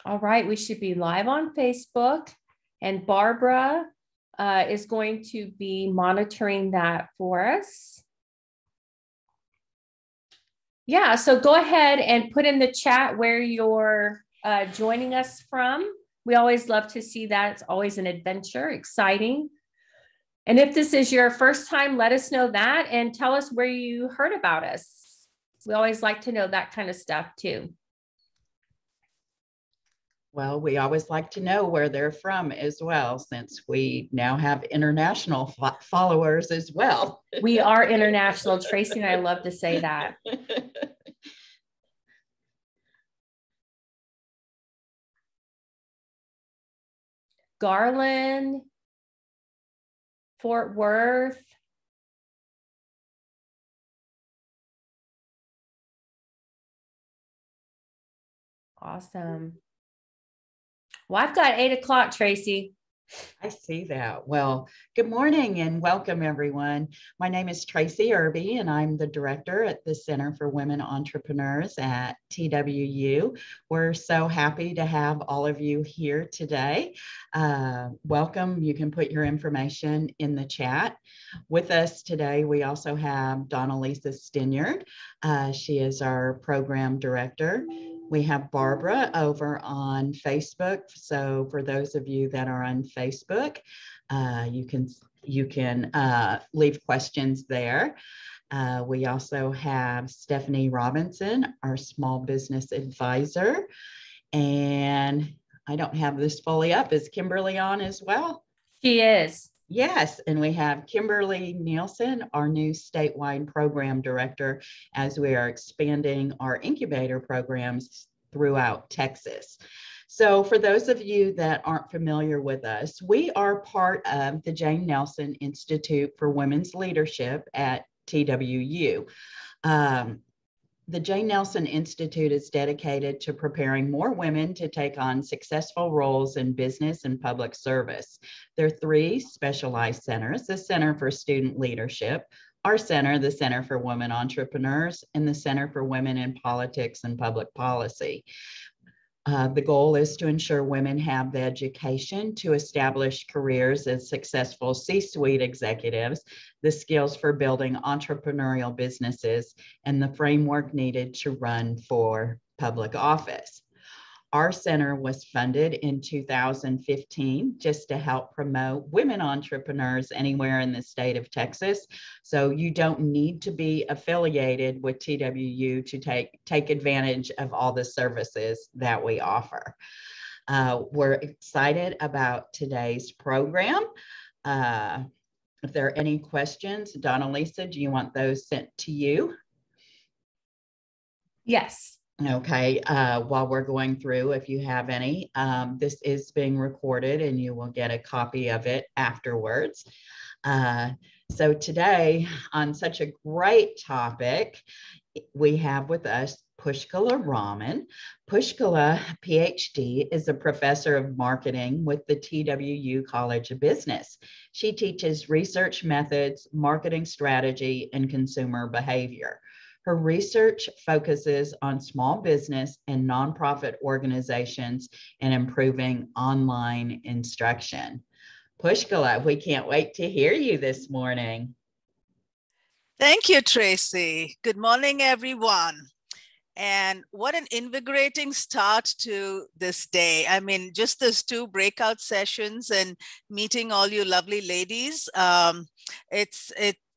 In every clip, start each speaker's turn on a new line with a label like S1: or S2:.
S1: All right, we should be live on Facebook, and Barbara is going to be monitoring that for us. Yeah, so go ahead and put in the chat where you're joining us from. We always love to see that. It's always an adventure, exciting. And if this is your first time, let us know that and tell us where you heard about us. We always like to know that kind of stuff too.
S2: Well, we always like to know where they're from as well, since we now have international followers as well.
S1: We are international. Tracy and I love to say that. Garland, Fort Worth. Awesome. Well, I've got 8 o'clock, Tracy.
S2: I see that. Well, good morning and welcome, everyone. My name is Tracy Irby, and I'm the director at the Center for Women Entrepreneurs at TWU. We're so happy to have all of you here today. Welcome. You can put your information in the chat. With us today, we also have Donalisa Stinyard. She is our program director. We have Barbara over on Facebook. So for those of you that are on Facebook, you can leave questions there. We also have Stephanie Robinson, our small business advisor. And I don't have this fully up. Is Kimberly on as well?
S1: She is.
S2: Yes, and we have Kimberly Nielsen, our new statewide program director, as we are expanding our incubator programs throughout Texas. So for those of you that aren't familiar with us, we are part of the Jane Nelson Institute for Women's Leadership at TWU. The Jane Nelson Institute is dedicated to preparing more women to take on successful roles in business and public service. There are 3 specialized centers: the Center for Student Leadership, our center, the Center for Women Entrepreneurs, and the Center for Women in Politics and Public Policy. The goal is to ensure women have the education to establish careers as successful C-suite executives, the skills for building entrepreneurial businesses, and the framework needed to run for public office. Our center was funded in 2015 just to help promote women entrepreneurs anywhere in the state of Texas. So you don't need to be affiliated with TWU to take advantage of all the services that we offer. We're excited about today's program. If there are any questions, Donalisa, do you want those sent to you?
S1: Yes.
S2: Okay, while we're going through, if you have any, this is being recorded and you will get a copy of it afterwards. So today, on such a great topic, we have with us Pushkala Raman. Pushkala, PhD, is a professor of marketing with the TWU College of Business. She teaches research methods, marketing strategy, and consumer behavior. Her research focuses on small business and nonprofit organizations and improving online instruction. Pushkala, we can't wait to hear you this morning.
S3: Thank you, Tracy. Good morning, everyone. And what an invigorating start to this day. I mean, just those 2 breakout sessions and meeting all you lovely ladies,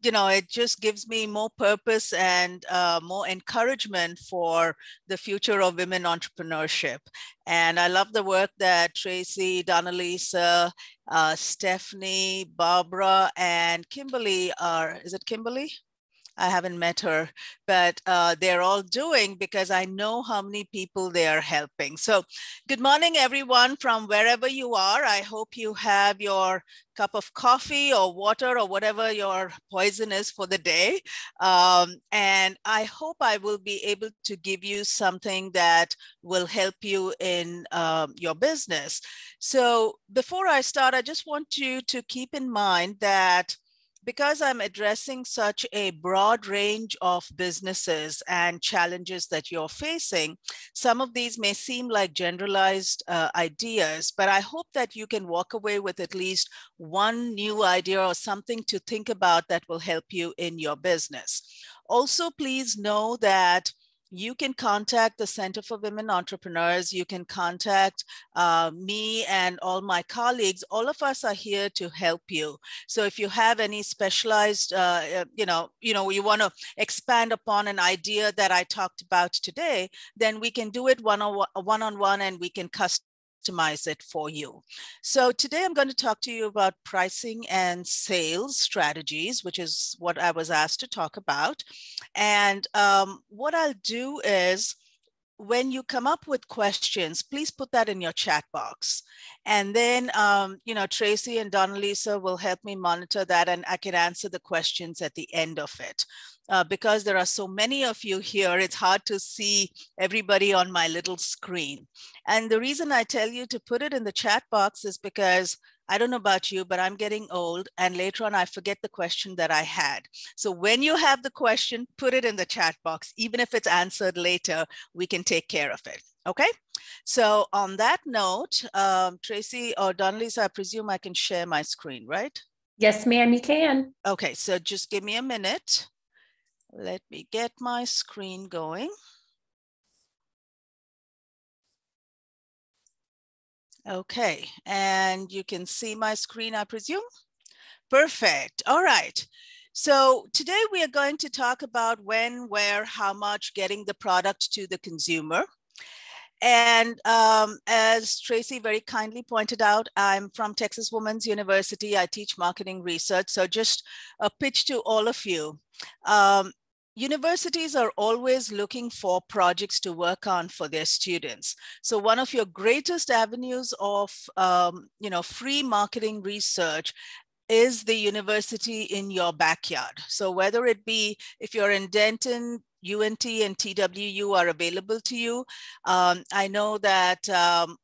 S3: it just gives me more purpose and more encouragement for the future of women entrepreneurship. And I love the work that Tracy, Donalisa, Stephanie, Barbara, and Kimberly are. Is it Kimberly? I haven't met her, but they're all doing, because I know how many people they are helping. So good morning, everyone, from wherever you are. I hope you have your cup of coffee or water or whatever your poison is for the day. And I hope I will be able to give you something that will help you in your business. So before I start, I just want you to keep in mind that because I'm addressing such a broad range of businesses and challenges that you're facing, some of these may seem like generalized ideas, but I hope that you can walk away with at least one new idea or something to think about that will help you in your business. Also, please know that you can contact the Center for Women Entrepreneurs. You can contact me and all my colleagues. All of us are here to help you. So if you have any specialized, you want to expand upon an idea that I talked about today, then we can do it one-on-one and we can customize it for you. So today I'm going to talk to you about pricing and sales strategies, which is what I was asked to talk about. And what I'll do is, when you come up with questions, please put that in your chat box. And then, Tracy and Donalisa will help me monitor that, and I can answer the questions at the end of it. Because there are so many of you here, it's hard to see everybody on my little screen. And the reason I tell you to put it in the chat box is because I don't know about you, but I'm getting old, and later on I forget the question that I had. So when you have the question, put it in the chat box. Even if it's answered later, we can take care of it. Okay? So on that note, Tracy or Donalisa, I presume I can share my screen, right?
S1: Yes, ma'am, you can.
S3: Okay, so just give me a minute. Let me get my screen going. Okay, and you can see my screen, I presume? Perfect. All right. So today we are going to talk about when, where, how much, getting the product to the consumer. And as Tracy very kindly pointed out, I'm from Texas Women's University. I teach marketing research. So just a pitch to all of you. Universities are always looking for projects to work on for their students. So one of your greatest avenues of free marketing research is the university in your backyard. So whether it be, if you're in Denton, UNT and TWU are available to you. I know that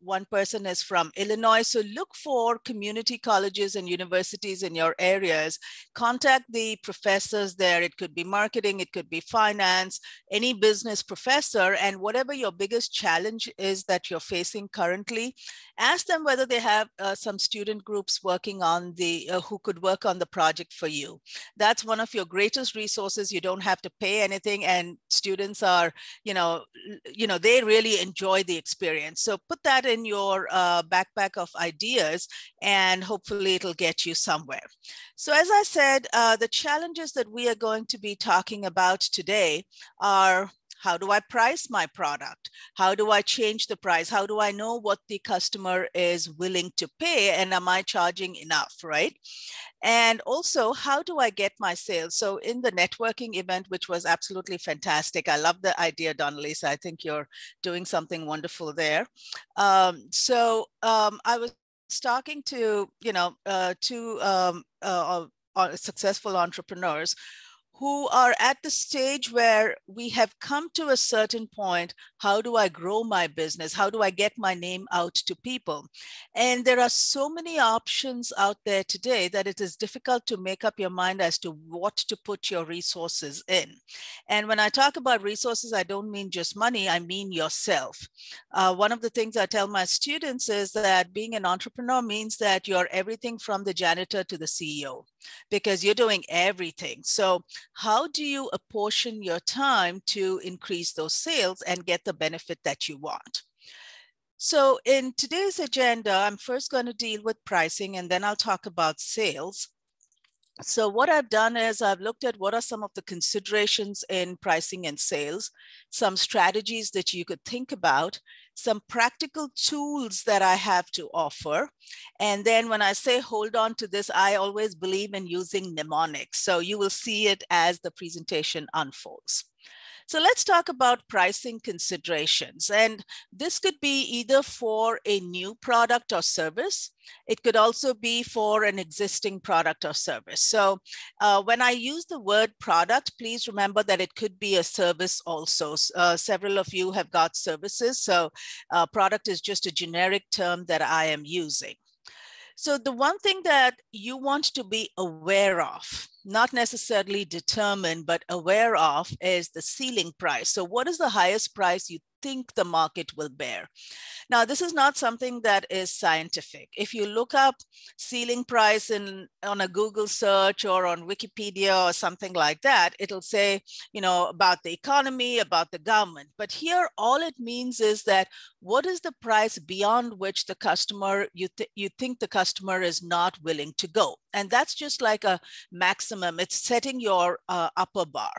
S3: one person is from Illinois, so look for community colleges and universities in your areas. Contact the professors there. It could be marketing, it could be finance, any business professor, and whatever your biggest challenge is that you're facing currently, ask them whether they have some student groups working on who could work on the project for you. That's one of your greatest resources. You don't have to pay anything, and students are, they really enjoy the experience. So put that in your backpack of ideas, and hopefully it'll get you somewhere. So as I said, the challenges that we are going to be talking about today are: how do I price my product? How do I change the price? How do I know what the customer is willing to pay? And am I charging enough, right? And also, how do I get my sales? So in the networking event, which was absolutely fantastic, I love the idea, Donalisa. I think you're doing something wonderful there. I was talking to, two successful entrepreneurs who are at the stage where we have come to a certain point. How do I grow my business? How do I get my name out to people? And there are so many options out there today that it is difficult to make up your mind as to what to put your resources in. And when I talk about resources, I don't mean just money, I mean yourself. One of the things I tell my students is that being an entrepreneur means that you're everything from the janitor to the CEO, because you're doing everything. So how do you apportion your time to increase those sales and get the benefit that you want? So in today's agenda, I'm first going to deal with pricing, and then I'll talk about sales. So what I've done is I've looked at what are some of the considerations in pricing and sales, some strategies that you could think about, some practical tools that I have to offer. And then when I say hold on to this, I always believe in using mnemonics. So you will see it as the presentation unfolds. So let's talk about pricing considerations. And this could be either for a new product or service. It could also be for an existing product or service. So when I use the word product, please remember that it could be a service also. Several of you have got services. So product is just a generic term that I am using. So the one thing that you want to be aware of, not necessarily determine, but aware of, is the ceiling price. So what is the highest price you think the market will bear? Now, this is not something that is scientific. If you look up ceiling price on a Google search or on Wikipedia or something like that, it'll say, about the economy, about the government. But here, all it means is that what is the price beyond which the customer, you think the customer is not willing to go? And that's just like a maximum. It's setting your upper bar.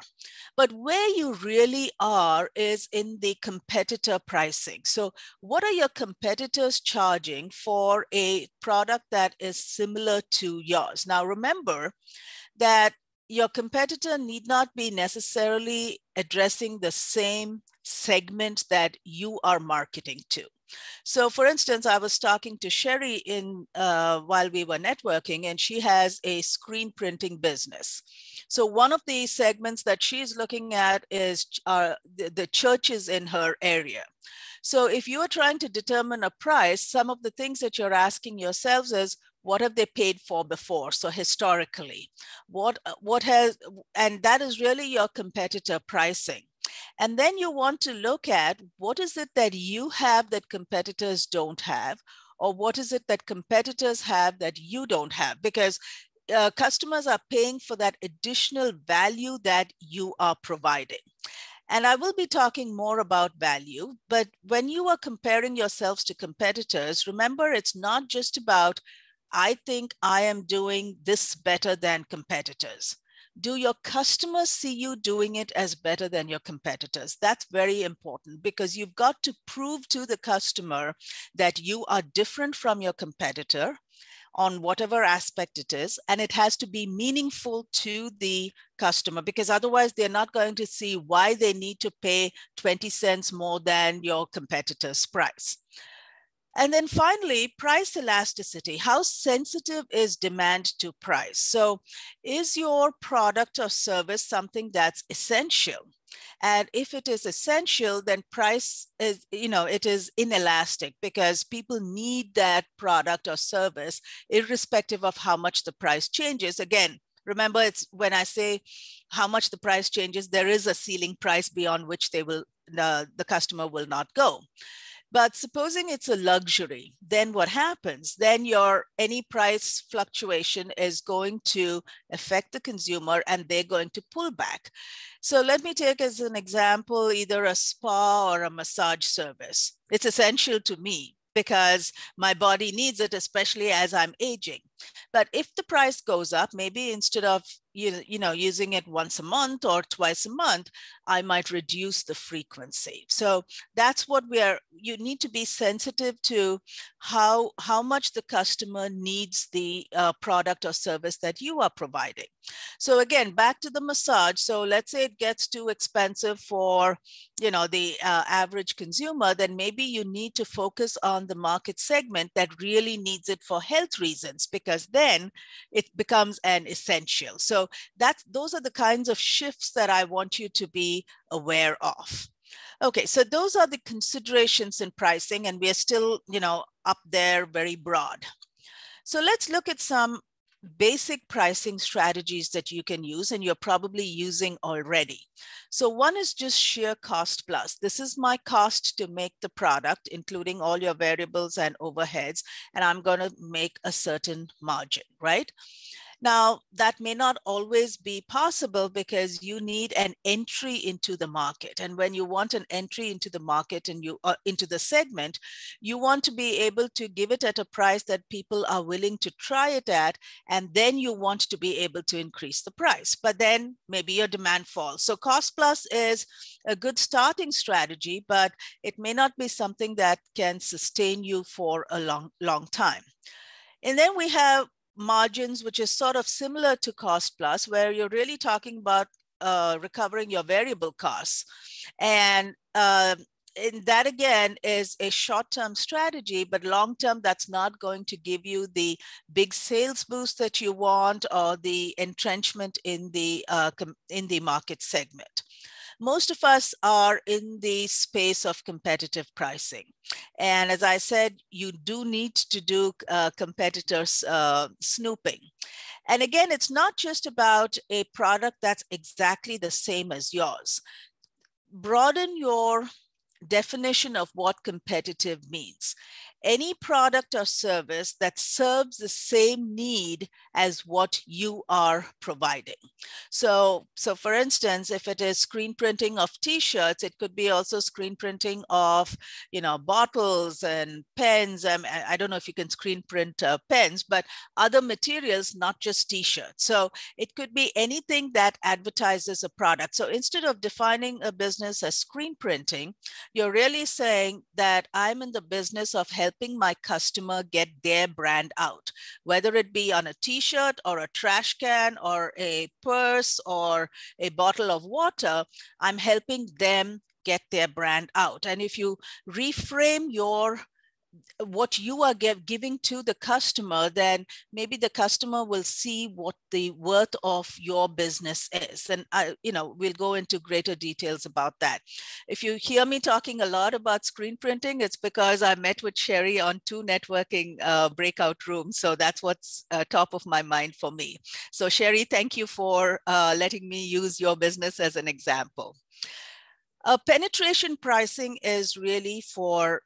S3: But where you really are is in the competitor pricing. So what are your competitors charging for a product that is similar to yours? Now, remember that your competitor need not be necessarily addressing the same segment that you are marketing to. So for instance, I was talking to Sherry while we were networking, and she has a screen printing business. So one of the segments that she's looking at is the churches in her area. So if you are trying to determine a price, some of the things that you're asking yourselves is, what have they paid for before? So historically, and that is really your competitor pricing. And then you want to look at what is it that you have that competitors don't have, or what is it that competitors have that you don't have? Because customers are paying for that additional value that you are providing. And I will be talking more about value, but when you are comparing yourselves to competitors, remember, it's not just about, I think I am doing this better than competitors. Do your customers see you doing it as better than your competitors? That's very important, because you've got to prove to the customer that you are different from your competitor on whatever aspect it is, and it has to be meaningful to the customer, because otherwise they're not going to see why they need to pay 20 cents more than your competitor's price. And then finally, price elasticity. How sensitive is demand to price? So is your product or service something that's essential? And if it is essential, then price is, it is inelastic, because people need that product or service irrespective of how much the price changes. Again, remember, it's when I say how much the price changes, there is a ceiling price beyond which the customer will not go. But supposing it's a luxury, then what happens? Then any price fluctuation is going to affect the consumer, and they're going to pull back. So let me take as an example, either a spa or a massage service. It's essential to me because my body needs it, especially as I'm aging. But if the price goes up, maybe instead of using it once a month or twice a month, I might reduce the frequency. So that's what you need to be sensitive to how much the customer needs the product or service that you are providing. So again, back to the massage. So let's say it gets too expensive for the average consumer, then maybe you need to focus on the market segment that really needs it for health reasons, because then it becomes an essential. So those are the kinds of shifts that I want you to be aware of. Okay, so those are the considerations in pricing, and we are still, up there very broad. So let's look at some basic pricing strategies that you can use, and you're probably using already. So one is just sheer cost plus. This is my cost to make the product, including all your variables and overheads, and I'm going to make a certain margin, right? Now, that may not always be possible because you need an entry into the market. And when you want an entry into the market and into the segment, you want to be able to give it at a price that people are willing to try it at. And then you want to be able to increase the price. But then maybe your demand falls. So cost plus is a good starting strategy, but it may not be something that can sustain you for a long time. And then we have margins, which is sort of similar to cost plus, where you're really talking about recovering your variable costs. And that again is a short-term strategy, but long-term, that's not going to give you the big sales boost that you want or the entrenchment in the market segment. most of us are in the space of competitive pricing. And as I said, you do need to do competitors snooping. And again, it's not just about a product that's exactly the same as yours. Broaden your definition of what competitive means. Any product or service that serves the same need as what you are providing. So for instance, if it is screen printing of t-shirts, it could be also screen printing of, bottles and pens. I don't know if you can screen print pens, but other materials, not just t-shirts. So it could be anything that advertises a product. So instead of defining a business as screen printing, you're really saying that I'm in the business of helping my customer get their brand out, whether it be on a t-shirt or a trash can or a purse or a bottle of water. I'm helping them get their brand out. And if you reframe what you are giving to the customer, then maybe the customer will see what the worth of your business is. And we'll go into greater details about that. If you hear me talking a lot about screen printing, it's because I met with Sherry on 2 networking breakout rooms. So that's what's top of my mind for me. So Sherry, thank you for letting me use your business as an example. Penetration pricing is really for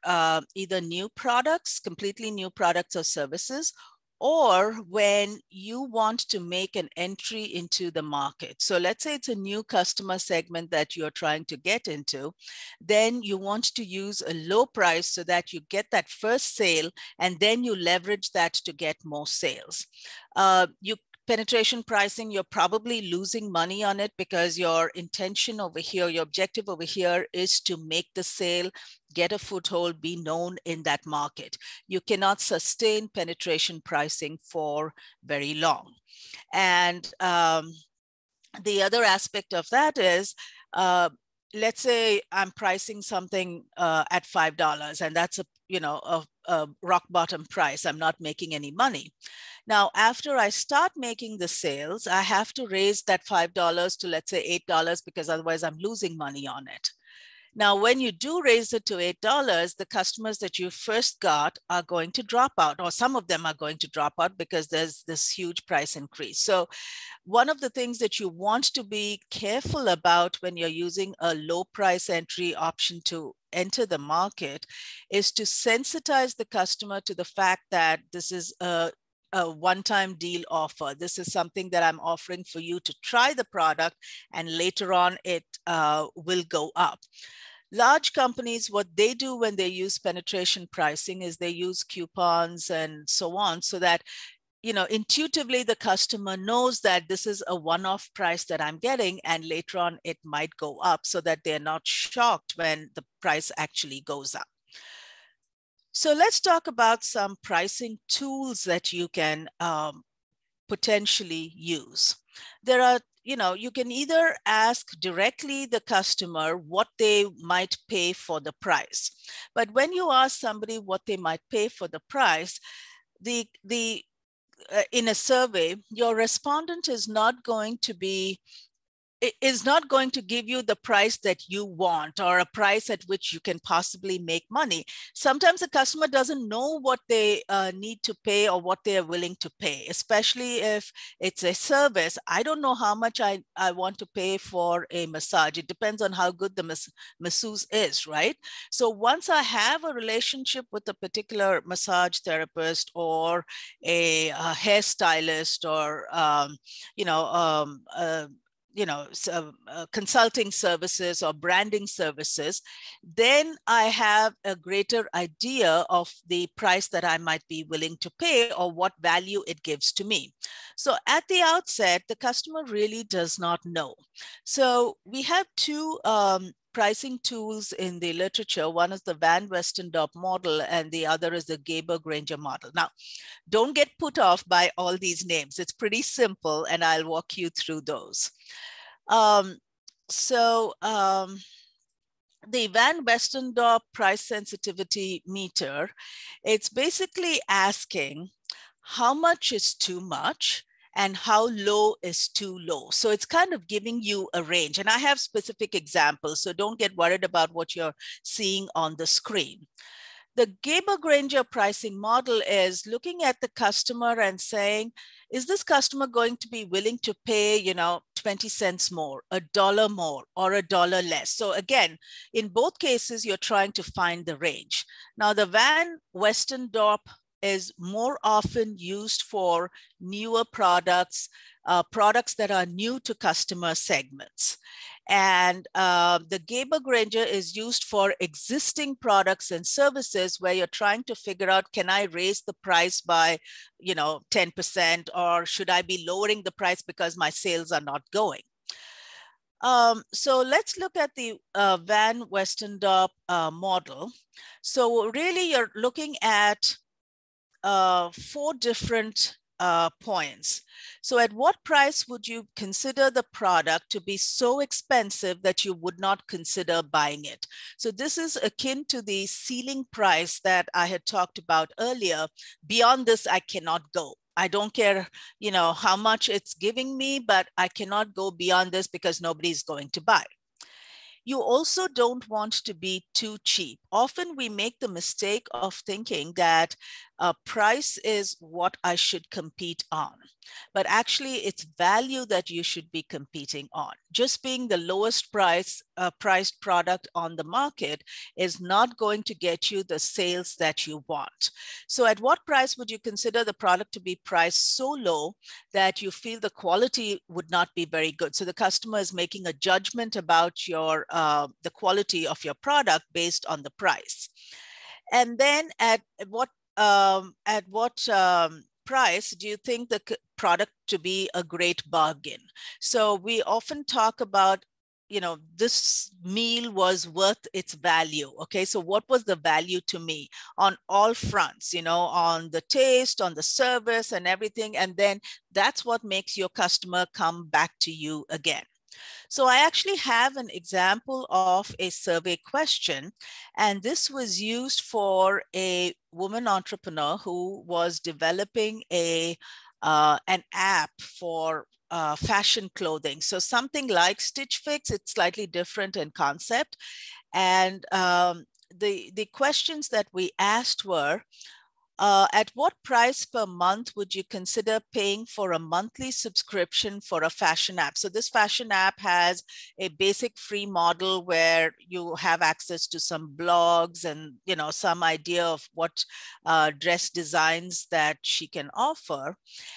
S3: either new products, completely new products or services, or when you want to make an entry into the market. So let's say it's a new customer segment that you're trying to get into, then you want to use a low price so that you get that first sale, and then you leverage that to get more sales. Penetration pricing, you're probably losing money on it because your intention over here, your objective over here is to make the sale, get a foothold, be known in that market. You cannot sustain penetration pricing for very long. And the other aspect of that is, let's say I'm pricing something at $5, and that's a rock bottom price. I'm not making any money. Now, after I start making the sales, I have to raise that $5 to, let's say, $8, because otherwise I'm losing money on it. Now, when you do raise it to $8, the customers that you first got are going to drop out, or some of them are going to drop out because there's this huge price increase. So one of the things that you want to be careful about when you're using a low price entry option to enter the market is to sensitize the customer to the fact that this is a one-time deal offer. This is something that I'm offering for you to try the product, and later on it will go up. Large companies, what they do when they use penetration pricing is they use coupons and so on, so that intuitively the customer knows that this is a one-off price that I'm getting, and later on it might go up, so that they're not shocked when the price actually goes up. So let's talk about some pricing tools that you can potentially use. There are, you can either ask directly the customer what they might pay for the price. But when you ask somebody what they might pay for the price, in a survey, your respondent is not going to give you the price that you want, or a price at which you can possibly make money. Sometimes the customer doesn't know what they need to pay or what they are willing to pay, especially if it's a service. I don't know how much I want to pay for a massage. It depends on how good the masseuse is, right? So once I have a relationship with a particular massage therapist or a hairstylist or, consulting services or branding services, then I have a greater idea of the price that I might be willing to pay or what value it gives to me. So at the outset, the customer really does not know. So we have 2 pricing tools in the literature. One is the Van Westendorp model, and the other is the Gaber Granger model. Now, don't get put off by all these names. It's pretty simple, and I'll walk you through those. The Van Westendorp price sensitivity meter, it's basically asking how much is too much and how low is too low. So it's kind of giving you a range. And I have specific examples, so don't get worried about what you're seeing on the screen. The Gaber Granger pricing model is looking at the customer and saying, is this customer going to be willing to pay, 20 cents more, $1 more, or $1 less? So again, in both cases, you're trying to find the range. Now, the Van Westendorp is more often used for newer products, products that are new to customer segments. And the Gaber Granger is used for existing products and services where you're trying to figure out, can I raise the price by 10%, or should I be lowering the price because my sales are not going? So let's look at the Van Westendorp model. So really you're looking at 4 different points. So at what price would you consider the product to be so expensive that you would not consider buying it? So this is akin to the ceiling price that I had talked about earlier. Beyond this, I cannot go. I don't care, how much it's giving me, but I cannot go beyond this because nobody's going to buy. You also don't want to be too cheap. Often we make the mistake of thinking that price is what I should compete on, but actually it's value that you should be competing on. Just being the lowest priced product on the market is not going to get you the sales that you want. So at what price would you consider the product to be priced so low that you feel the quality would not be very good? So the customer is making a judgment about your the quality of your product based on the price. And then at what price do you think the product to be a great bargain? So we often talk about, this meal was worth its value. Okay, so what was the value to me on all fronts, on the taste, on the service and everything. And then that's what makes your customer come back to you again. So I actually have an example of a survey question, and this was used for a woman entrepreneur who was developing an app for fashion clothing. So something like Stitch Fix, it's slightly different in concept. And the questions that we asked were, at what price per month would you consider paying for a monthly subscription for a fashion app? So this fashion app has a basic free model where you have access to some blogs and, some idea of what dress designs that she can offer.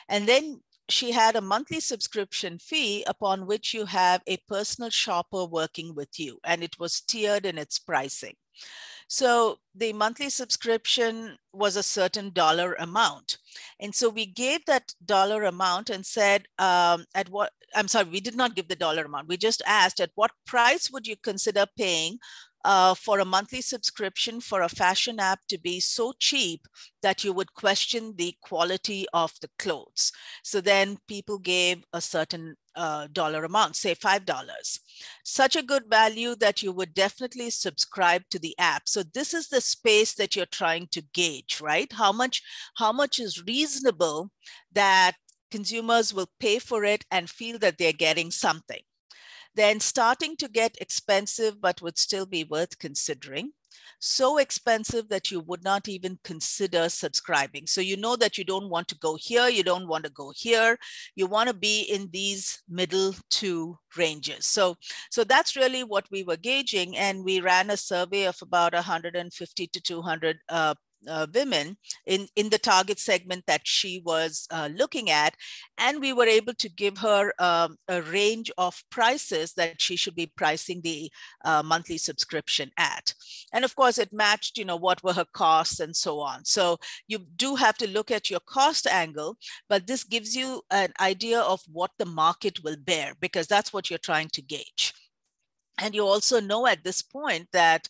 S3: And then she had a monthly subscription fee upon which you have a personal shopper working with you, and it was tiered in its pricing. So the monthly subscription was a certain dollar amount. And so we gave that dollar amount and said, we did not give the dollar amount. We just asked, at what price would you consider paying for a monthly subscription for a fashion app to be so cheap that you would question the quality of the clothes? So then people gave a certain dollar amount, say $5. Such a good value that you would definitely subscribe to the app. So this is the space that you're trying to gauge, right? How much is reasonable that consumers will pay for it and feel that they're getting something. Then starting to get expensive, but would still be worth considering. So expensive that you would not even consider subscribing. So you know that you don't want to go here, you don't want to go here. You want to be in these middle 2 ranges. So that's really what we were gauging. And we ran a survey of about 150 to 200 women in the target segment that she was looking at. And we were able to give her a range of prices that she should be pricing the monthly subscription at. And of course, it matched, what were her costs and so on. So you do have to look at your cost angle, but this gives you an idea of what the market will bear, because that's what you're trying to gauge. And you also know at this point that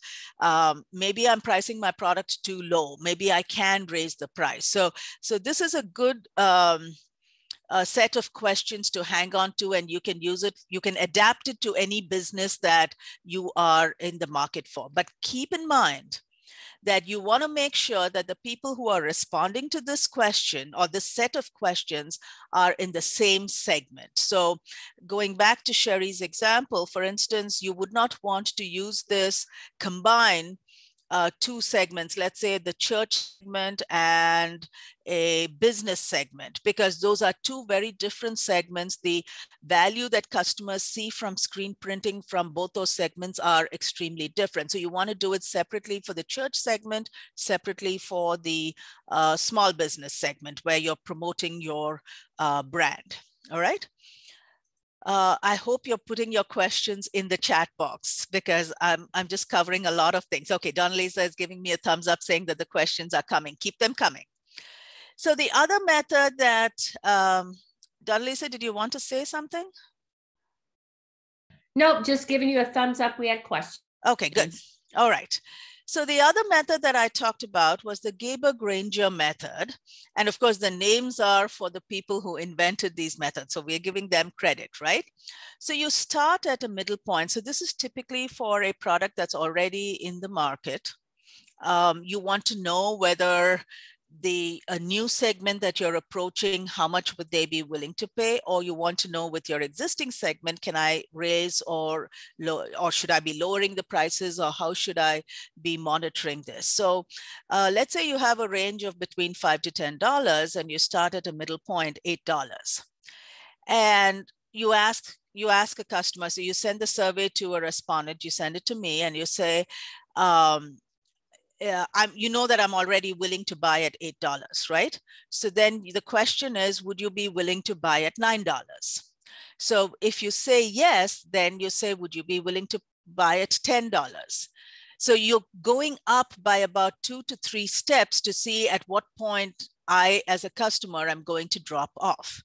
S3: maybe I'm pricing my product too low. Maybe I can raise the price. So this is a good set of questions to hang on to, and you can use it. You can adapt it to any business that you are in the market for. But keep in mind that you want to make sure that the people who are responding to this question or this set of questions are in the same segment. So going back to Sherry's example, for instance, you would not want to use this combine two segments, let's say the church segment and a business segment, because those are two very different segments. The value that customers see from screen printing from both those segments are extremely different. So you want to do it separately for the church segment, separately for the small business segment where you're promoting your brand. All right. I hope you're putting your questions in the chat box because I'm just covering a lot of things. Okay, Donalisa is giving me a thumbs up saying that the questions are coming. Keep them coming. So the other method that, Donalisa, did you want to say something?
S1: Nope, just giving you a thumbs up. We had questions.
S3: Okay, good. All right. So the other method that I talked about was the Gaber-Granger method. And of course, the names are for the people who invented these methods. So we're giving them credit, right? So you start at a middle point. So this is typically for a product that's already in the market. You want to know whether a new segment that you're approaching, how much would they be willing to pay? Or you want to know with your existing segment, can I raise or should I be lowering the prices, or how should I be monitoring this? So let's say you have a range of between $5 to $10 and you start at a middle point, $8. And you ask a customer, so you send the survey to a respondent, you send it to me and you say, you know that I'm already willing to buy at $8, right? So then the question is, would you be willing to buy at $9? So if you say yes, then you say, would you be willing to buy at $10? So you're going up by about 2 to 3 steps to see at what point I, as a customer, am going to drop off.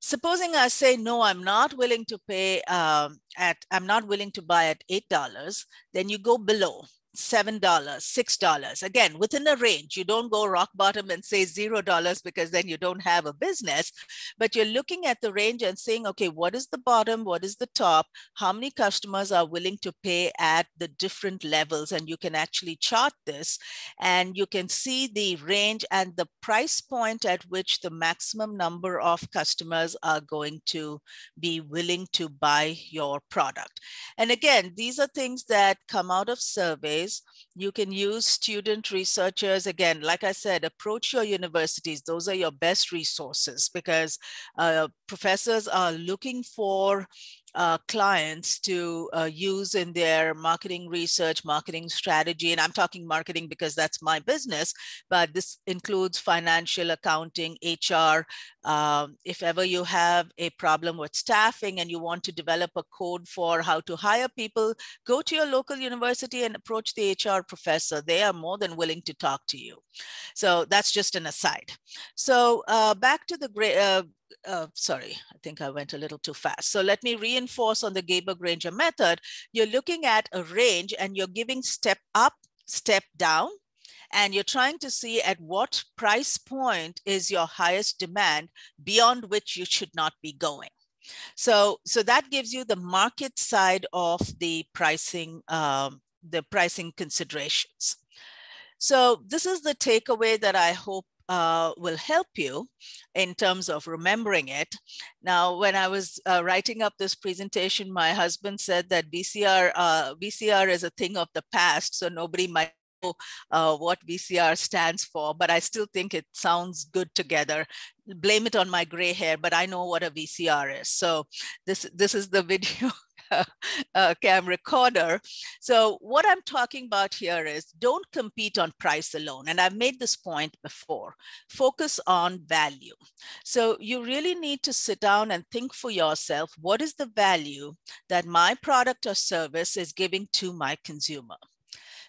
S3: Supposing I say, no, I'm not willing to pay I'm not willing to buy at $8, then you go below. $7, $6, again, within a range. You don't go rock bottom and say $0 because then you don't have a business, but you're looking at the range and saying, okay, what is the bottom? What is the top? How many customers are willing to pay at the different levels? And you can actually chart this and you can see the range and the price point at which the maximum number of customers are going to be willing to buy your product. And again, these are things that come out of surveys. You can use student researchers. Again, like I said, approach your universities. Those are your best resources because professors are looking for clients to use in their marketing research, marketing strategy. And I'm talking marketing because that's my business, but this includes financial, accounting, HR. If ever you have a problem with staffing and you want to develop a code for how to hire people, go to your local university and approach the HR professor. They are more than willing to talk to you. So that's just an aside. So back to the sorry, I think I went a little too fast. So let me reinforce on the Gaber-Granger method. You're looking at a range and you're giving step up, step down, and you're trying to see at what price point is your highest demand beyond which you should not be going. So that gives you the market side of the pricing considerations. So this is the takeaway that I hope will help you in terms of remembering it. Now, when I was writing up this presentation, my husband said that VCR is a thing of the past, so nobody might know what VCR stands for, but I still think it sounds good together. Blame it on my gray hair, but I know what a VCR is. So this is the video cam recorder. So what I'm talking about here is don't compete on price alone. And I've made this point before. Focus on value. So you really need to sit down and think for yourself, what is the value that my product or service is giving to my consumer?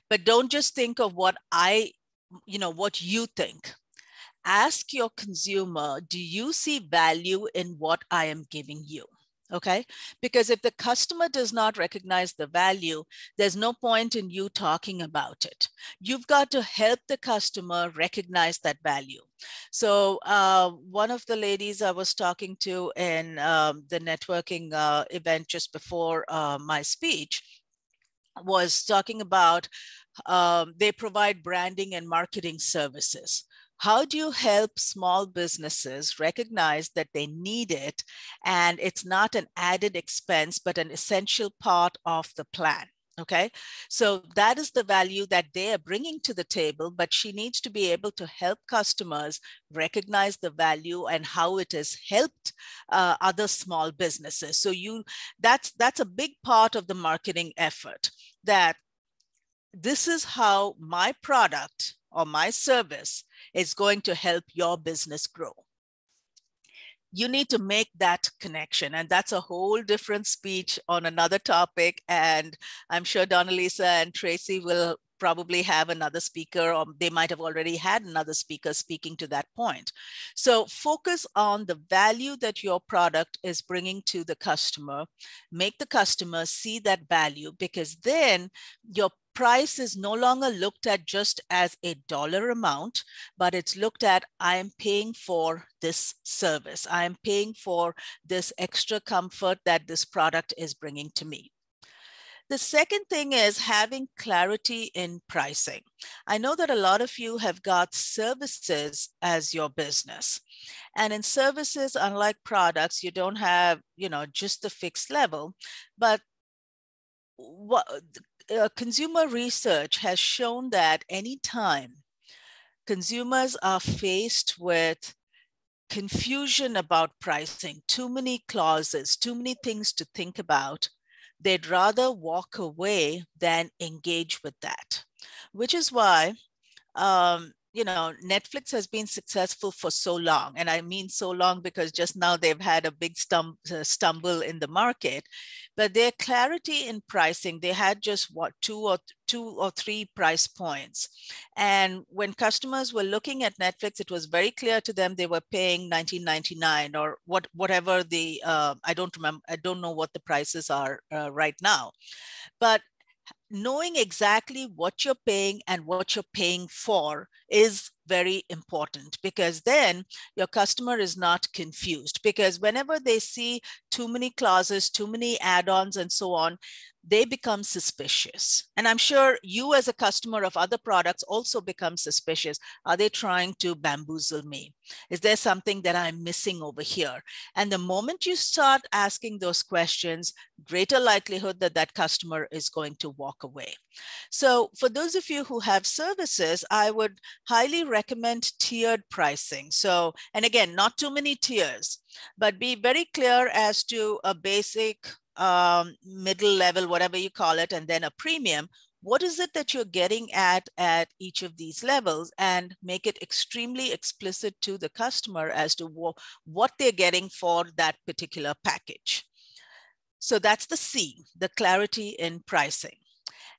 S3: But don't just think of what what you think. Ask your consumer, do you see value in what I am giving you? Okay, because if the customer does not recognize the value, there's no point in you talking about it. You've got to help the customer recognize that value. So one of the ladies I was talking to in the networking event just before my speech was talking about they provide branding and marketing services. How do you help small businesses recognize that they need it and it's not an added expense, but an essential part of the plan? Okay, so that is the value that they are bringing to the table, but she needs to be able to help customers recognize the value and how it has helped other small businesses. So that's a big part of the marketing effort, that this is how my product or my service is going to help your business grow. You need to make that connection. And that's a whole different speech on another topic. And I'm sure Donalisa and Tracy will probably have another speaker, or they might have already had another speaker speaking to that point. So focus on the value that your product is bringing to the customer. Make the customer see that value, because then your price is no longer looked at just as a dollar amount, but it's looked at, I'm paying for this service. I'm paying for this extra comfort that this product is bringing to me. The second thing is having clarity in pricing. I know that a lot of you have got services as your business. And in services, unlike products, you don't have, just the fixed level, but consumer research has shown that anytime consumers are faced with confusion about pricing, too many clauses, too many things to think about, they'd rather walk away than engage with that, which is why Netflix has been successful for so long. And I mean so long because just now they've had a big stumble in the market. But their clarity in pricing, they had just two or three price points. And when customers were looking at Netflix, it was very clear to them they were paying $19.99 or whatever the, I don't know what the prices are right now. But knowing exactly what you're paying and what you're paying for is very important, because then your customer is not confused. Because whenever they see too many clauses, too many add-ons and so on, they become suspicious. And I'm sure you as a customer of other products also become suspicious. Are they trying to bamboozle me? Is there something that I'm missing over here? And the moment you start asking those questions, greater likelihood that that customer is going to walk away. So for those of you who have services, I would highly recommend tiered pricing. So, and again, not too many tiers, but be very clear as to a basic, middle level, whatever you call it, and then a premium. What is it that you're getting at each of these levels, and make it extremely explicit to the customer as to what they're getting for that particular package. So that's the C, the clarity in pricing.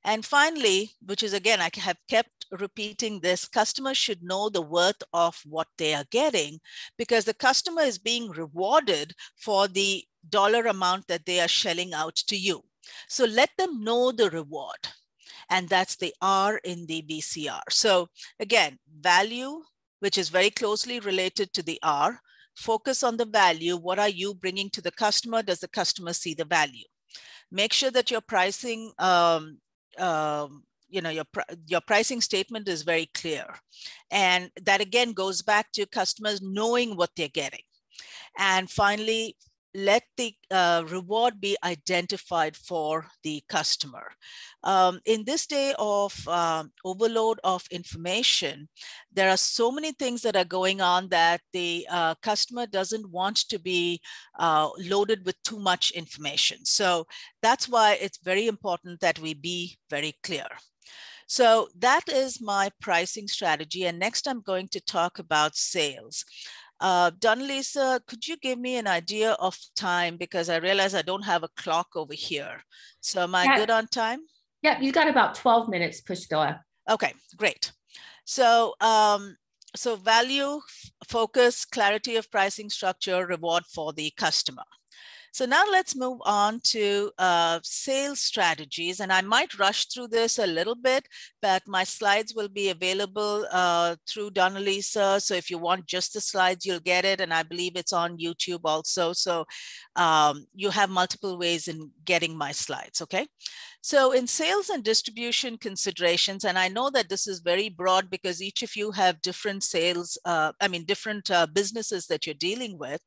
S3: And finally, which is again, I have kept repeating this, customers should know the worth of what they are getting, because the customer is being rewarded for the dollar amount that they are shelling out to you. So let them know the reward. And that's the R in the VCR. So again, value, which is very closely related to the R. Focus on the value. What are you bringing to the customer? Does the customer see the value? Make sure that your pricing, your pricing statement is very clear. And that again goes back to customers knowing what they're getting. And finally, let the reward be identified for the customer. In this day of overload of information, there are so many things that are going on that the customer doesn't want to be loaded with too much information. So that's why it's very important that we be very clear. So that is my pricing strategy. And next I'm going to talk about sales. Donalisa, could you give me an idea of time? Because I realize I don't have a clock over here. So am I good on time?
S1: Yeah, you got about 12 minutes, Pushkala.
S3: Okay, great. So, so value, focus, clarity of pricing structure, reward for the customer. So now let's move on to sales strategies. And I might rush through this a little bit, but my slides will be available through Donalisa. So if you want just the slides, you'll get it. And I believe it's on YouTube also. So you have multiple ways in getting my slides, okay? So in sales and distribution considerations, and I know that this is very broad because each of you have different sales, different businesses that you're dealing with.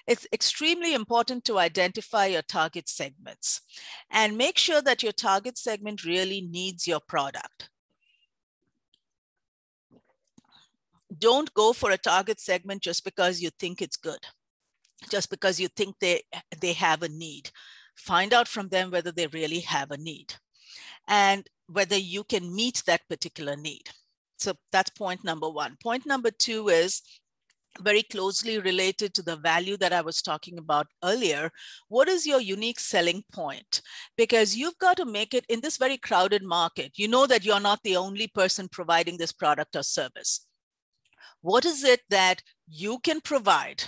S3: It's extremely important to identify your target segments and make sure that your target segment really needs your product. Don't go for a target segment just because you think it's good, just because you think they have a need. Find out from them whether they really have a need and whether you can meet that particular need. So that's point number one. Point number two is very closely related to the value that I was talking about earlier. What is your unique selling point? Because you've got to make it in this very crowded market. You know that you're not the only person providing this product or service. What is it that you can provide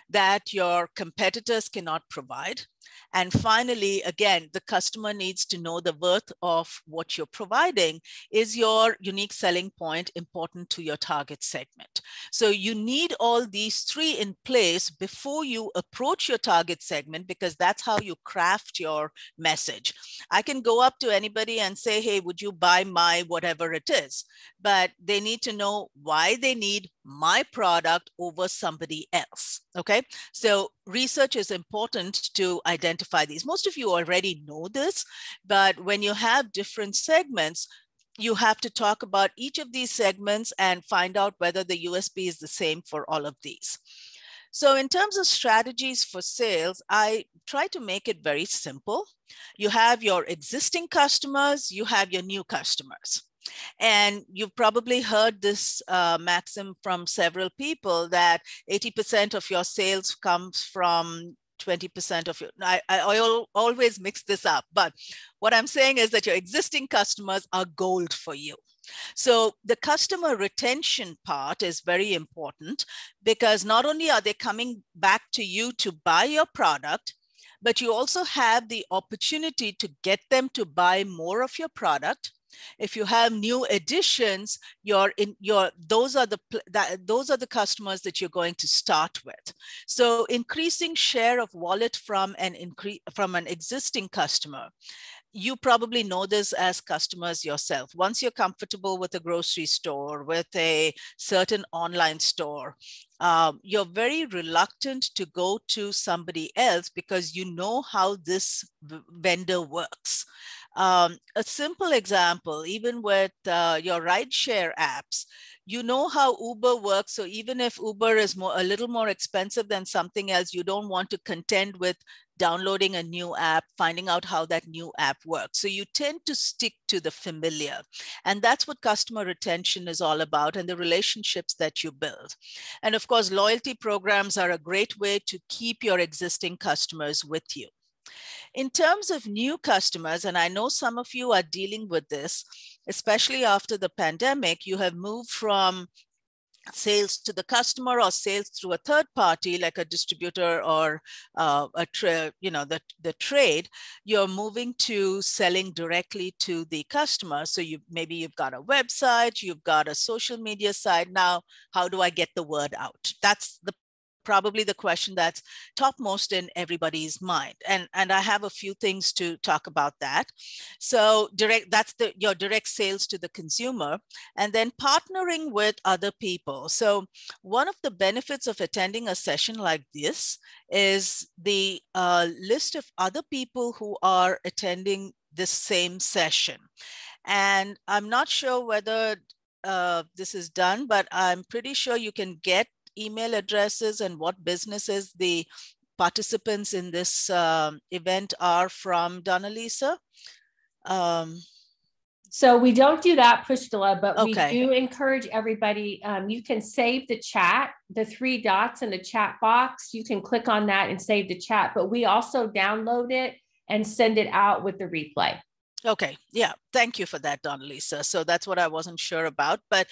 S3: that your competitors cannot provide? And finally, again, the customer needs to know the worth of what you're providing. Is your unique selling point important to your target segment? So you need all these three in place before you approach your target segment, because that's how you craft your message. I can go up to anybody and say, hey, would you buy my whatever it is? But they need to know why they need my product over somebody else, okay? So research is important to identify these. Most of you already know this, but when you have different segments, you have to talk about each of these segments and find out whether the USP is the same for all of these. So in terms of strategies for sales, I try to make it very simple. You have your existing customers, you have your new customers. And you've probably heard this maxim from several people that 80% of your sales comes from 20% of your, I always mix this up, but what I'm saying is that your existing customers are gold for you. So the customer retention part is very important, because not only are they coming back to you to buy your product, but you also have the opportunity to get them to buy more of your product. If you have new additions, those are the customers that you're going to start with. So increasing share of wallet from an existing customer. You probably know this as customers yourself. Once you're comfortable with a grocery store, with a certain online store, you're very reluctant to go to somebody else because you know how this vendor works. A simple example, even with your rideshare apps, you know how Uber works. So even if Uber is a little more expensive than something else, you don't want to contend with downloading a new app, finding out how that new app works. So you tend to stick to the familiar. And that's what customer retention is all about, and the relationships that you build. And of course, loyalty programs are a great way to keep your existing customers with you. In terms of new customers, and I know some of you are dealing with this, especially after the pandemic, you have moved from sales to the customer or sales through a third party like a distributor or the trade. You're moving to selling directly to the customer. So maybe you've got a website, you've got a social media site. Now, how do I get the word out? That's probably the question that's topmost in everybody's mind. And I have a few things to talk about that. So that's your direct sales to the consumer, and then partnering with other people. So one of the benefits of attending a session like this is the list of other people who are attending this same session. And I'm not sure whether this is done, but I'm pretty sure you can get email addresses and what businesses the participants in this event are from, Donalisa.
S1: So we don't do that, Pushkala, but
S3: okay.
S1: We do encourage everybody. You can save the chat, the 3 dots in the chat box. You can click on that and save the chat, but we also download it and send it out with the replay.
S3: Okay, yeah, thank you for that, Donalisa. So that's what I wasn't sure about, but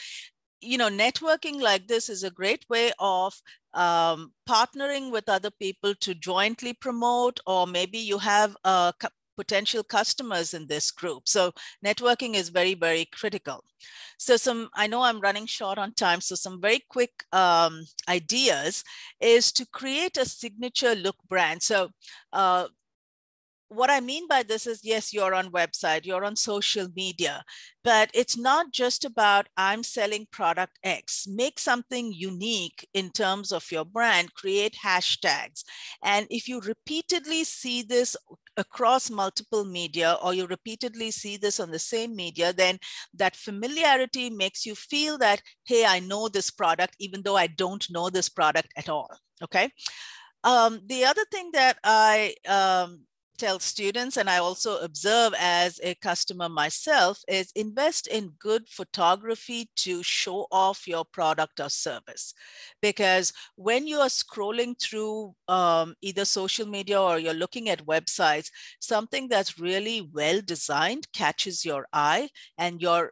S3: networking like this is a great way of partnering with other people to jointly promote, or maybe you have potential customers in this group. So networking is very, very critical. So I know I'm running short on time, so some very quick ideas is to create a signature look brand. So what I mean by this is, yes, you're on website, you're on social media, but it's not just about I'm selling product X. Make something unique in terms of your brand, create hashtags. And if you repeatedly see this across multiple media, or you repeatedly see this on the same media, then that familiarity makes you feel that, hey, I know this product, even though I don't know this product at all, okay? The other thing that I tell students, and I also observe as a customer myself, is invest in good photography to show off your product or service. Because when you are scrolling through either social media or you're looking at websites, something that's really well designed catches your eye, and you're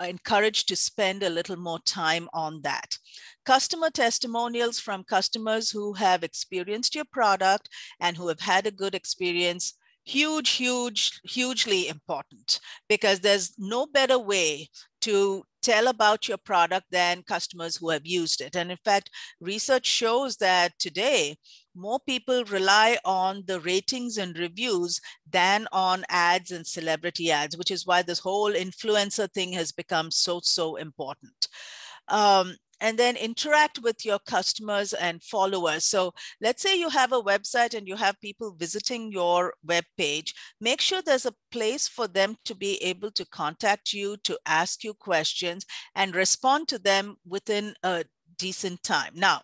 S3: encouraged to spend a little more time on that. Customer testimonials from customers who have experienced your product and who have had a good experience, hugely important, because there's no better way to tell about your product than customers who have used it. And in fact, research shows that today, more people rely on the ratings and reviews than on ads and celebrity ads, which is why this whole influencer thing has become so important. And then interact with your customers and followers. So let's say you have a website and you have people visiting your web page. Make sure there's a place for them to be able to contact you, to ask you questions, and respond to them within a decent time. Now,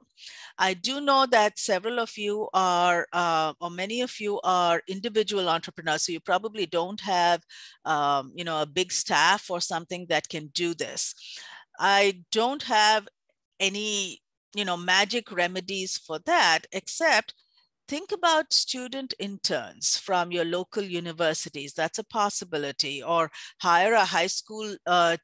S3: I do know that several of you are, or many of you are individual entrepreneurs, so you probably don't have, a big staff or something that can do this. I don't have any, magic remedies for that, except think about student interns from your local universities. That's a possibility. Or hire a high school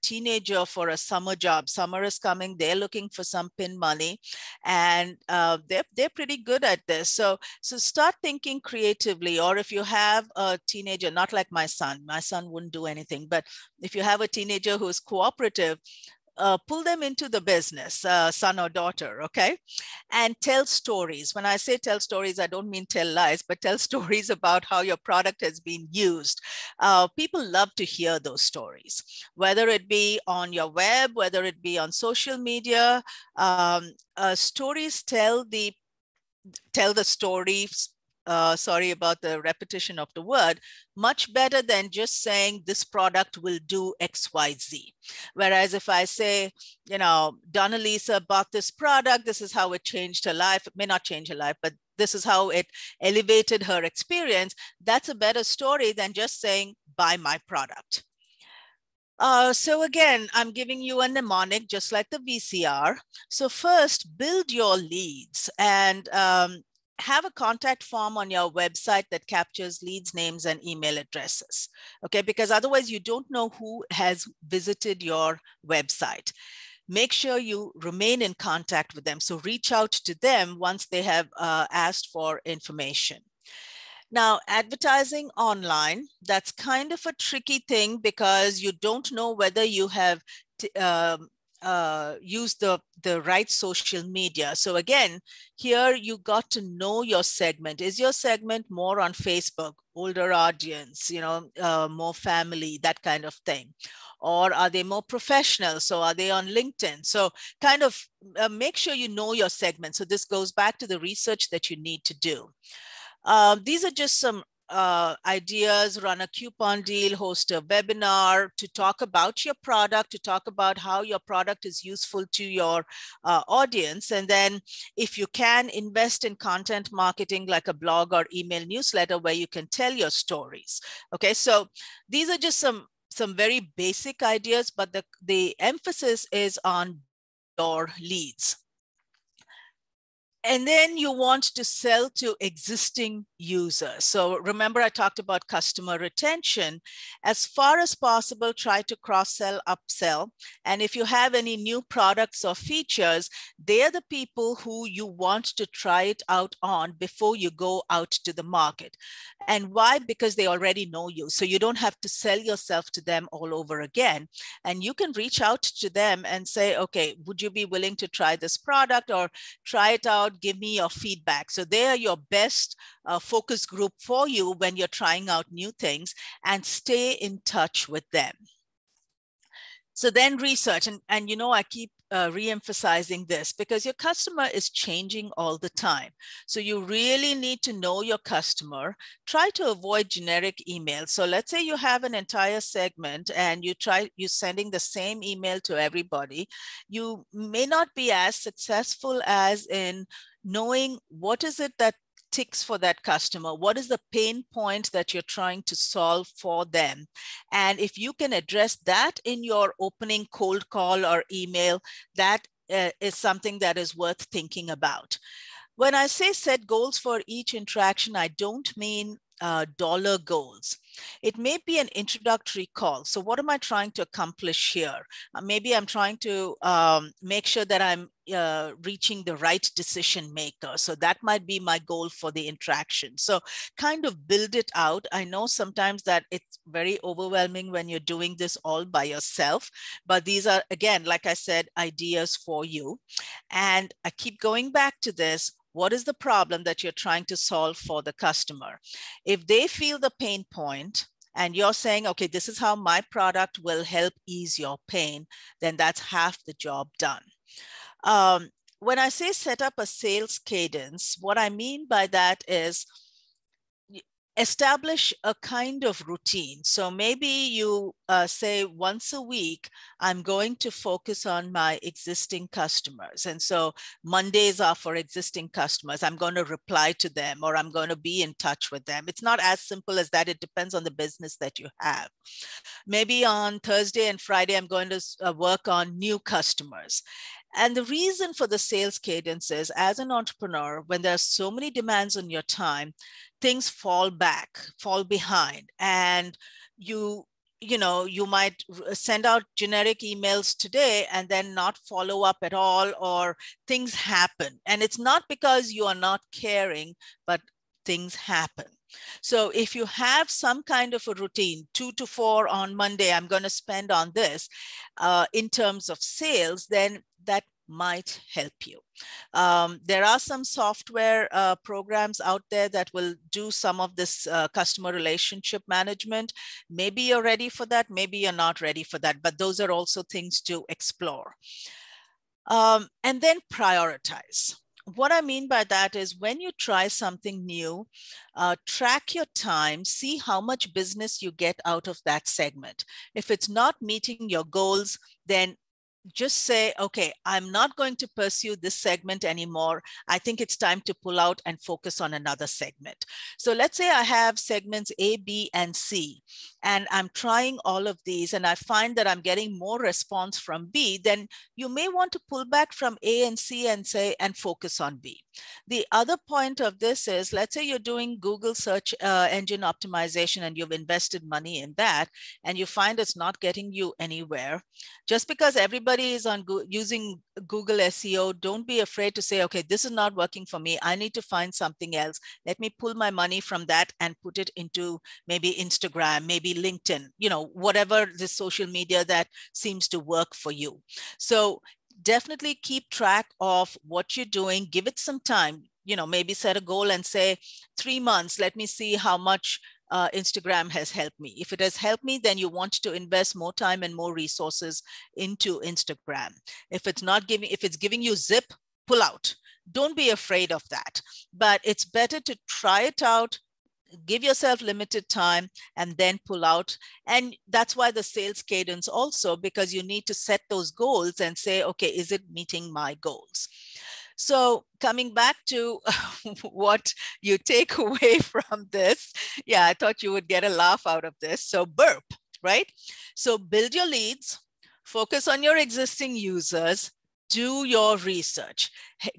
S3: teenager for a summer job. Summer is coming. They're looking for some pin money, and they're pretty good at this. So start thinking creatively. Or if you have a teenager, not like my son wouldn't do anything. But if you have a teenager who's cooperative, pull them into the business, son or daughter, okay? And tell stories. When I say tell stories, I don't mean tell lies, but tell stories about how your product has been used. People love to hear those stories, whether it be on your web, whether it be on social media. Stories tell the stories. Sorry about the repetition of the word, much better than just saying this product will do X, Y, Z. Whereas if I say, Donna Lisa bought this product, this is how it changed her life. It may not change her life, but this is how it elevated her experience. That's a better story than just saying, buy my product. So again, I'm giving you a mnemonic, just like the VCR. So first, build your leads, and have a contact form on your website that captures leads, names, and email addresses, okay? Because otherwise you don't know who has visited your website. Make sure you remain in contact with them. So reach out to them once they have asked for information. Now, advertising online, that's kind of a tricky thing because you don't know whether you have use the right social media. So again, here you got to know your segment. Is your segment more on Facebook, older audience, more family, that kind of thing? Or are they more professional? So are they on LinkedIn? So kind of make sure you know your segment. So this goes back to the research that you need to do. These are just some ideas. Run a coupon deal, host a webinar to talk about your product, to talk about how your product is useful to your audience. And then if you can, invest in content marketing like a blog or email newsletter where you can tell your stories. Okay, so these are just some very basic ideas, but the emphasis is on your leads. And then you want to sell to existing users. So remember, I talked about customer retention. As far as possible, try to cross-sell, upsell. And if you have any new products or features, they're the people who you want to try it out on before you go out to the market. And why? Because they already know you. So you don't have to sell yourself to them all over again. And you can reach out to them and say, okay, would you be willing to try this product, or try it out, give me your feedback. So they are your best focus group for you when you're trying out new things, and stay in touch with them. So then research, and you know, I keep re-emphasizing this because your customer is changing all the time. So you really need to know your customer. Try to avoid generic emails. So let's say you have an entire segment and you're sending the same email to everybody. You may not be as successful as in knowing what is it that ticks for that customer. What is the pain point that you're trying to solve for them? And if you can address that in your opening cold call or email, that is something that is worth thinking about. When I say set goals for each interaction, I don't mean dollar goals. It may be an introductory call. So what am I trying to accomplish here? Maybe I'm trying to make sure that I'm reaching the right decision maker. So that might be my goal for the interaction. So kind of build it out. I know sometimes that it's very overwhelming when you're doing this all by yourself, but these are, again, like I said, ideas for you. And I keep going back to this. What is the problem that you're trying to solve for the customer? If they feel the pain point and you're saying, okay, this is how my product will help ease your pain, then that's half the job done. When I say set up a sales cadence, what I mean by that is establish a kind of routine. So maybe you say once a week, I'm going to focus on my existing customers. And so Mondays are for existing customers. I'm going to reply to them, or I'm going to be in touch with them. It's not as simple as that. It depends on the business that you have. Maybe on Thursday and Friday, I'm going to work on new customers. And the reason for the sales cadence is, as an entrepreneur, when there are so many demands on your time, things fall behind, and you might send out generic emails today and then not follow up at all, or things happen. And it's not because you are not caring, but things happen. So if you have some kind of a routine, 2 to 4 on Monday, I'm going to spend on this in terms of sales, then that might help you. There are some software programs out there that will do some of this customer relationship management. Maybe you're ready for that, maybe you're not ready for that, but those are also things to explore. And then prioritize. What I mean by that is, when you try something new, track your time, see how much business you get out of that segment. If it's not meeting your goals, then just say, okay, I'm not going to pursue this segment anymore. I think it's time to pull out and focus on another segment. So let's say I have segments A, B, and C, and I'm trying all of these, and I find that I'm getting more response from B, then you may want to pull back from A and C and focus on B. The other point of this is, let's say you're doing Google search engine optimization and you've invested money in that, and you find it's not getting you anywhere. Just because everybody is using Google SEO, don't be afraid to say, okay, this is not working for me. I need to find something else. Let me pull my money from that and put it into maybe Instagram, maybe LinkedIn, whatever the social media that seems to work for you. So definitely keep track of what you're doing. Give it some time, maybe set a goal and say 3 months, let me see how much Instagram has helped me. If it has helped me, then you want to invest more time and more resources into Instagram. If it's giving you zip, pull out. Don't be afraid of that. But it's better to try it out, give yourself limited time, and then pull out. And that's why the sales cadence also, because you need to set those goals and say, okay, is it meeting my goals? So coming back to what you take away from this, yeah, I thought you would get a laugh out of this. So burp, right? So build your leads, focus on your existing users, do your research.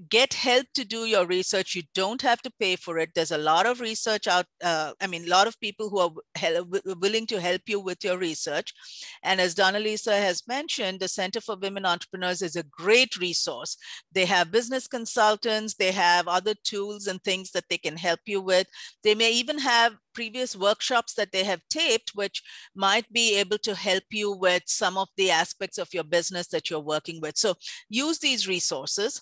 S3: get help to do your research. You don't have to pay for it. There's a lot of research out. A lot of people who are willing to help you with your research. And as Donalisa has mentioned, the Center for Women Entrepreneurs is a great resource. They have business consultants. They have other tools and things that they can help you with. They may even have previous workshops that they have taped, which might be able to help you with some of the aspects of your business that you're working with. So use these resources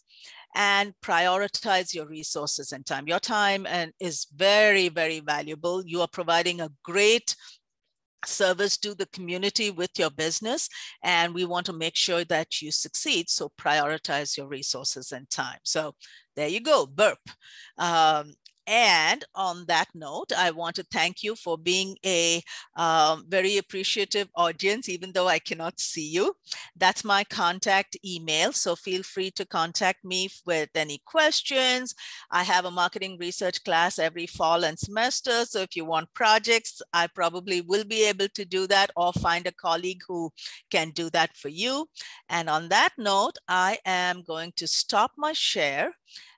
S3: and prioritize your resources and time. Your time is very, very valuable. You are providing a great service to the community with your business, and we want to make sure that you succeed. So prioritize your resources and time. So there you go, burp. And on that note, I want to thank you for being a very appreciative audience, even though I cannot see you. That's my contact email. So feel free to contact me with any questions. I have a marketing research class every fall and semester. So if you want projects, I probably will be able to do that, or find a colleague who can do that for you. And on that note, I am going to stop my share,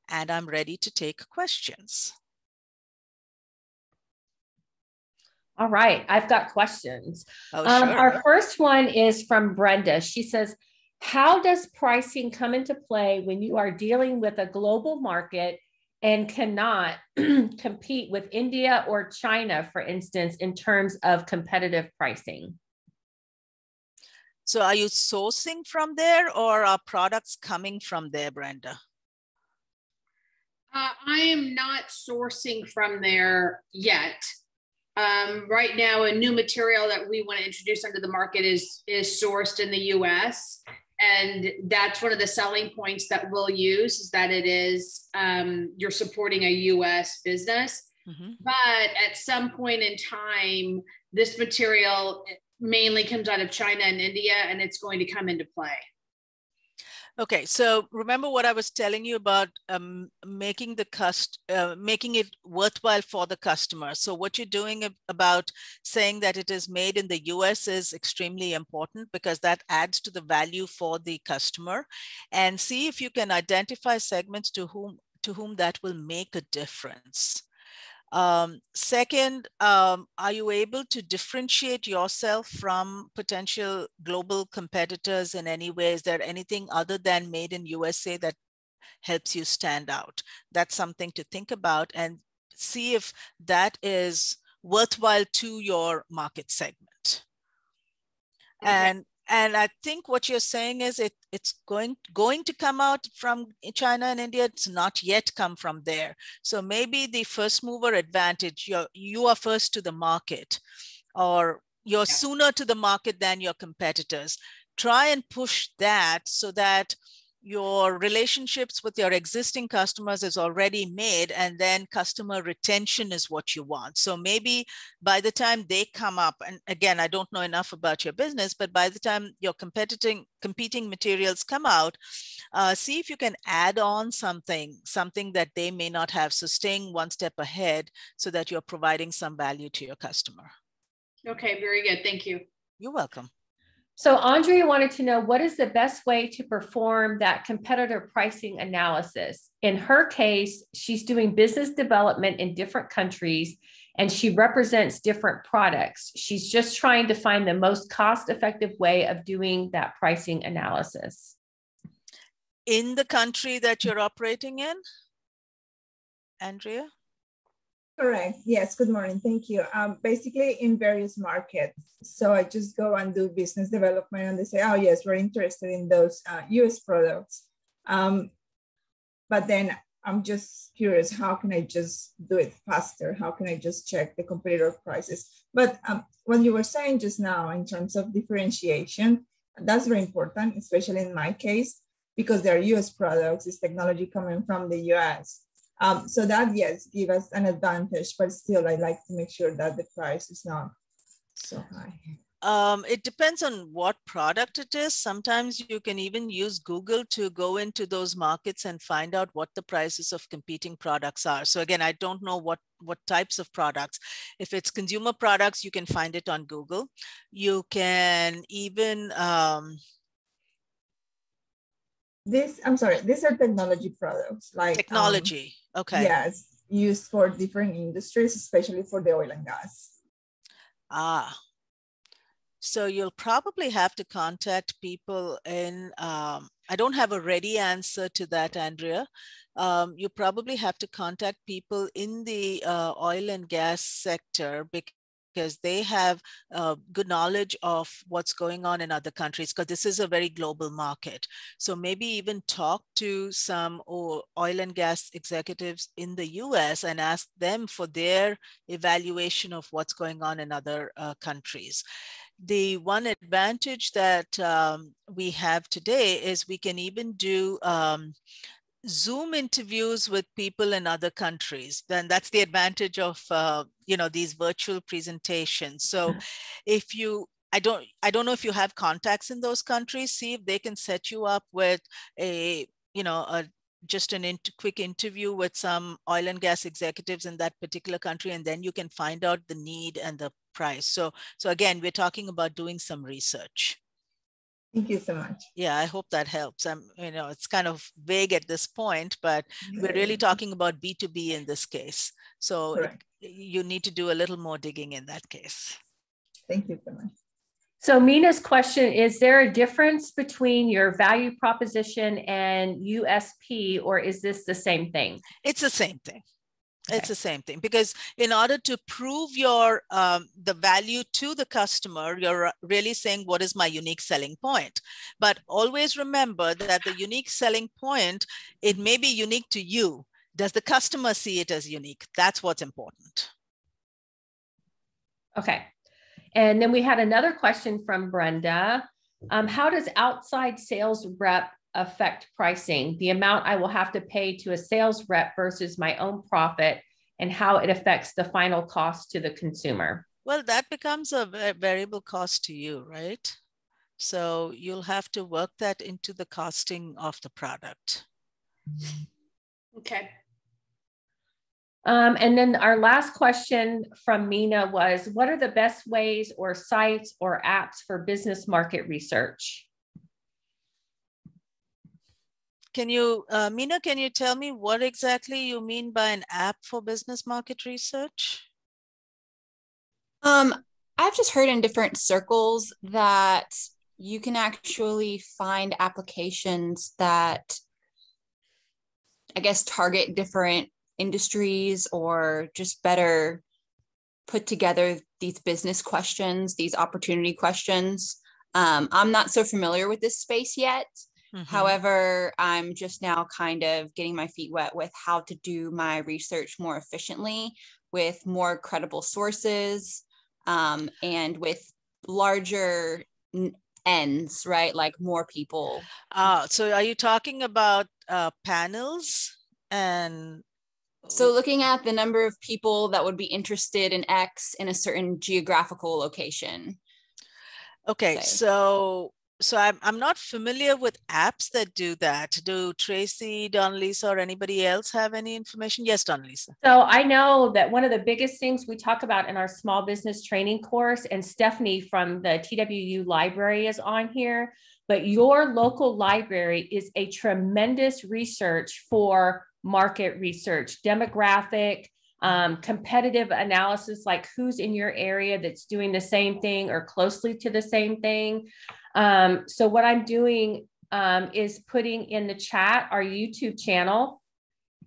S3: and I'm ready to take questions.
S1: All right, I've got questions.
S3: Oh, sure.
S1: Our first one is from Brenda. She says, how does pricing come into play when you are dealing with a global market and cannot compete with India or China, for instance, in terms of competitive pricing?
S3: So are you sourcing from there, or are products coming from there, Brenda?
S4: I am not sourcing from there yet. Right now, a new material that we want to introduce onto the market is sourced in the US. And that's one of the selling points that we'll use, is that it is, you're supporting a US business. Mm-hmm. But at some point in time, this material mainly comes out of China and India, and it's going to come into play.
S3: Okay, so remember what I was telling you about making it worthwhile for the customer. So what you're doing about saying that it is made in the US is extremely important, because that adds to the value for the customer. And see if you can identify segments to whom that will make a difference. Second, are you able to differentiate yourself from potential global competitors in any way? Is there anything other than made in USA that helps you stand out? That's something to think about, and see if that is worthwhile to your market segment. Okay. And I think what you're saying is it's going to come out from China and India. It's not yet come from there. So maybe the first mover advantage, you are first to the market, or you're sooner to the market than your competitors. Try and push that so that your relationships with your existing customers is already made, and then customer retention is what you want. So maybe by the time they come up, and again, I don't know enough about your business, but by the time your competing materials come out, see if you can add on something that they may not have. So staying one step ahead so that you're providing some value to your customer.
S4: Okay, very good. Thank you.
S3: You're welcome.
S1: So Andrea wanted to know, what is the best way to perform that competitor pricing analysis? In her case, she's doing business development in different countries, and she represents different products. She's just trying to find the most cost-effective way of doing that pricing analysis.
S3: In the country that you're operating in, Andrea?
S5: Correct. Yes. Good morning. Thank you. Basically in various markets. So I just go and do business development, and they say, oh yes, we're interested in those US products. But then I'm just curious, how can I just do it faster? How can I just check the competitor prices? But what you were saying just now in terms of differentiation, that's very important, especially in my case, because they're US products, it's technology coming from the US. So that, yes, give us an advantage, but still I like to make sure that the price is not so high.
S3: It depends on what product it is. Sometimes you can even use Google to go into those markets and find out what the prices of competing products are. So again, I don't know what types of products. If it's consumer products, you can find it on Google. You can even,
S5: I'm sorry, these are technology products like
S3: technology. Okay.
S5: Yes, used for different industries, especially for the oil and gas.
S3: So you'll probably have to contact people in, I don't have a ready answer to that, Andrea. You probably have to contact people in the oil and gas sector because they have good knowledge of what's going on in other countries, because this is a very global market. So maybe even talk to some oil and gas executives in the US and ask them for their evaluation of what's going on in other countries. The one advantage that we have today is we can even do Zoom interviews with people in other countries. Then that's the advantage of these virtual presentations. So if you, I don't know if you have contacts in those countries, see if they can set you up with just a quick interview with some oil and gas executives in that particular country, and then you can find out the need and the price. So again, we're talking about doing some research.
S5: Thank you so much.
S3: Yeah, I hope that helps. It's kind of vague at this point, but we're really talking about B2B in this case. So you need to do a little more digging in that case.
S5: Thank you so much.
S1: So Mina's question, is there a difference between your value proposition and USP, or is this the same thing?
S3: It's the same thing. It's the same thing, because in order to prove your the value to the customer, you're really saying, what is my unique selling point? But always remember that the unique selling point, it may be unique to you. Does the customer see it as unique? That's what's important.
S1: Okay. And then we had another question from Brenda. How does outside sales rep affect pricing? The amount I will have to pay to a sales rep versus my own profit, and how it affects the final cost to the consumer?
S3: Well, that becomes a variable cost to you, right? So you'll have to work that into the costing of the product.
S4: Okay.
S1: And then our last question from Mina was, what are the best ways or sites or apps for business market research?
S3: Can you, Mina, can you tell me what exactly you mean by an app for business market research?
S6: I've just heard in different circles that you can actually find applications that, I guess, target different industries or just better put together these business questions, these opportunity questions. I'm not so familiar with this space yet. Mm-hmm. However, I'm just now kind of getting my feet wet with how to do my research more efficiently with more credible sources and with larger ends, right? Like more people.
S3: So are you talking about panels and...
S6: So looking at the number of people that would be interested in X in a certain geographical location.
S3: Okay, so I'm not familiar with apps that do that. Do Tracy, Donalisa, or anybody else have any information? Yes, Donalisa.
S1: So I know that one of the biggest things we talk about in our small business training course, and Stephanie from the TWU library is on here, but your local library is a tremendous research for market research, demographic, competitive analysis, like who's in your area that's doing the same thing or closely to the same thing. So what I'm doing is putting in the chat our YouTube channel.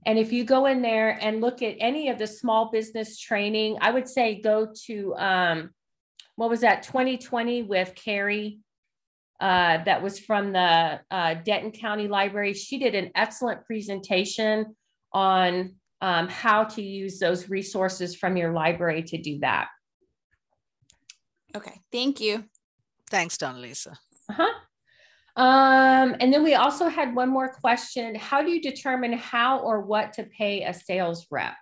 S1: And if you go in there and look at any of the small business training, I would say go to, what was that, 2020 with Carrie, that was from the Denton County Library. She did an excellent presentation on how to use those resources from your library to do that.
S6: Okay, thank you.
S3: Thanks, Donalisa.
S1: And then we also had one more question. How do you determine how or what to pay a sales rep?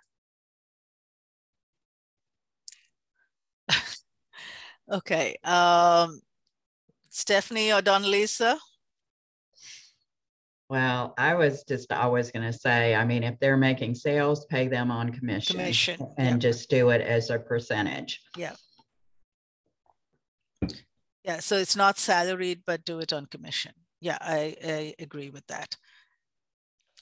S3: Okay. Stephanie or Donalisa?
S2: Well, I was just always going to say, I mean, if they're making sales, pay them on commission and just do it as a percentage.
S3: Yeah. Yeah, so it's not salaried, but do it on commission. Yeah, I agree with that.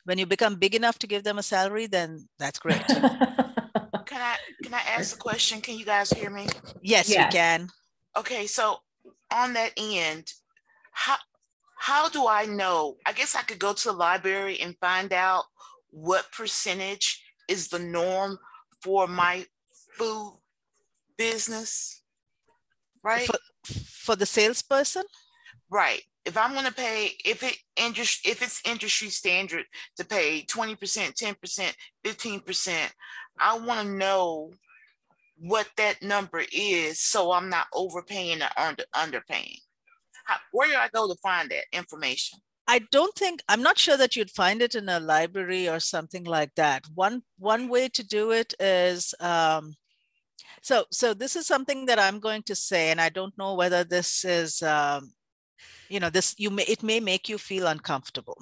S3: When you become big enough to give them a salary, then that's great.
S7: Can I ask a question? Can you guys hear me?
S3: Yes, we can.
S7: Okay, so on that end, how do I know? I guess I could go to the library and find out what percentage is the norm for my food business, right?
S3: For the salesperson?
S7: Right. If I'm going to pay, if it's industry standard to pay 20%, 10%, 15%, I want to know what that number is so I'm not overpaying or underpaying. Where do I go to find that information?
S3: I'm not sure that you'd find it in a library or something like that. One way to do it is, so this is something that I'm going to say, and I don't know whether this is, it may make you feel uncomfortable,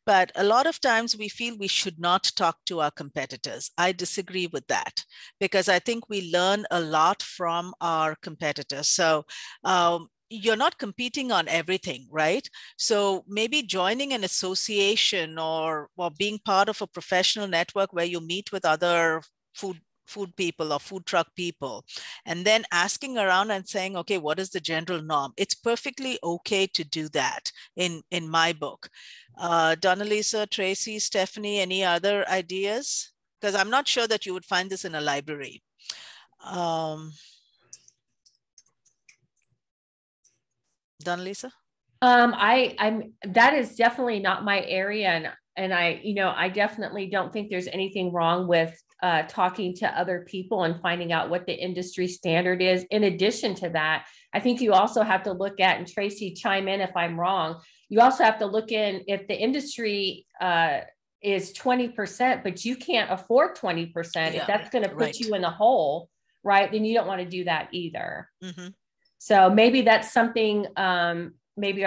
S3: but a lot of times we feel we should not talk to our competitors. I disagree with that because I think we learn a lot from our competitors. So you're not competing on everything, right? So maybe joining an association or being part of a professional network where you meet with other food people or food truck people, and then asking around and saying, okay, what is the general norm? It's perfectly okay to do that in my book. Donalisa, Tracy, Stephanie, any other ideas? Because I'm not sure that you would find this in a library. Donalisa?
S1: That is definitely not my area. And I definitely don't think there's anything wrong with talking to other people and finding out what the industry standard is. In addition to that, I think you also have to look at, and Tracy, chime in if I'm wrong, you also have to look in if the industry is 20%, but you can't afford 20%. Yeah, if that's going to put you in the hole, right, then you don't want to do that either. Mm-hmm. So maybe that's something, maybe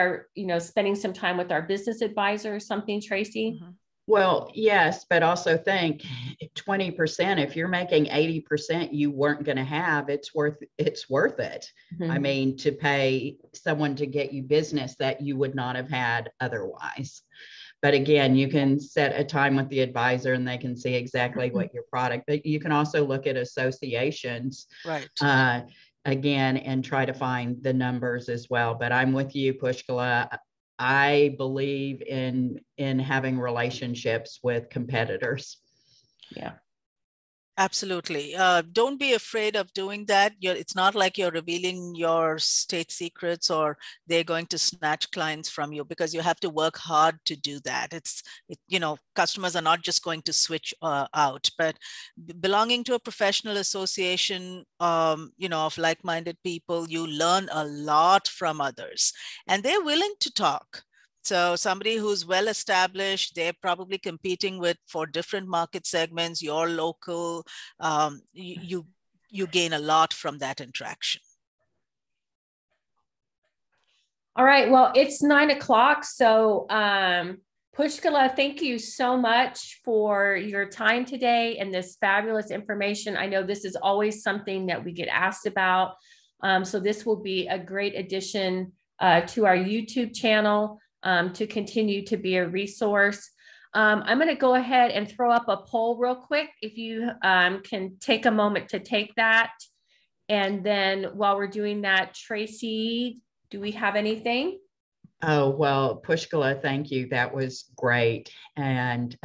S1: spending some time with our business advisor or something, Tracy? Mm-hmm.
S2: Well, yes, but also think 20%, if you're making 80% you weren't going to have, it's worth it. Mm-hmm. I mean, to pay someone to get you business that you would not have had otherwise. But again, you can set a time with the advisor and they can see exactly what your product, but you can also look at associations.
S3: Right.
S2: Again, and try to find the numbers as well. But I'm with you, Pushkala. I believe in having relationships with competitors.
S1: Yeah.
S3: Absolutely. Don't be afraid of doing that. It's not like you're revealing your state secrets or they're going to snatch clients from you, because you have to work hard to do that. Customers are not just going to switch out, but belonging to a professional association, of like-minded people, you learn a lot from others and they're willing to talk. So somebody who's well established, they're probably competing for different market segments, your local, you gain a lot from that interaction.
S1: All right, well, it's 9 o'clock. So Pushkala, thank you so much for your time today and this fabulous information. I know this is always something that we get asked about. So this will be a great addition to our YouTube channel. To continue to be a resource. I'm going to go ahead and throw up a poll real quick. If you can take a moment to take that. And then while we're doing that, Tracy, do we have anything?
S2: Oh, well, Pushkala, thank you. That was great. And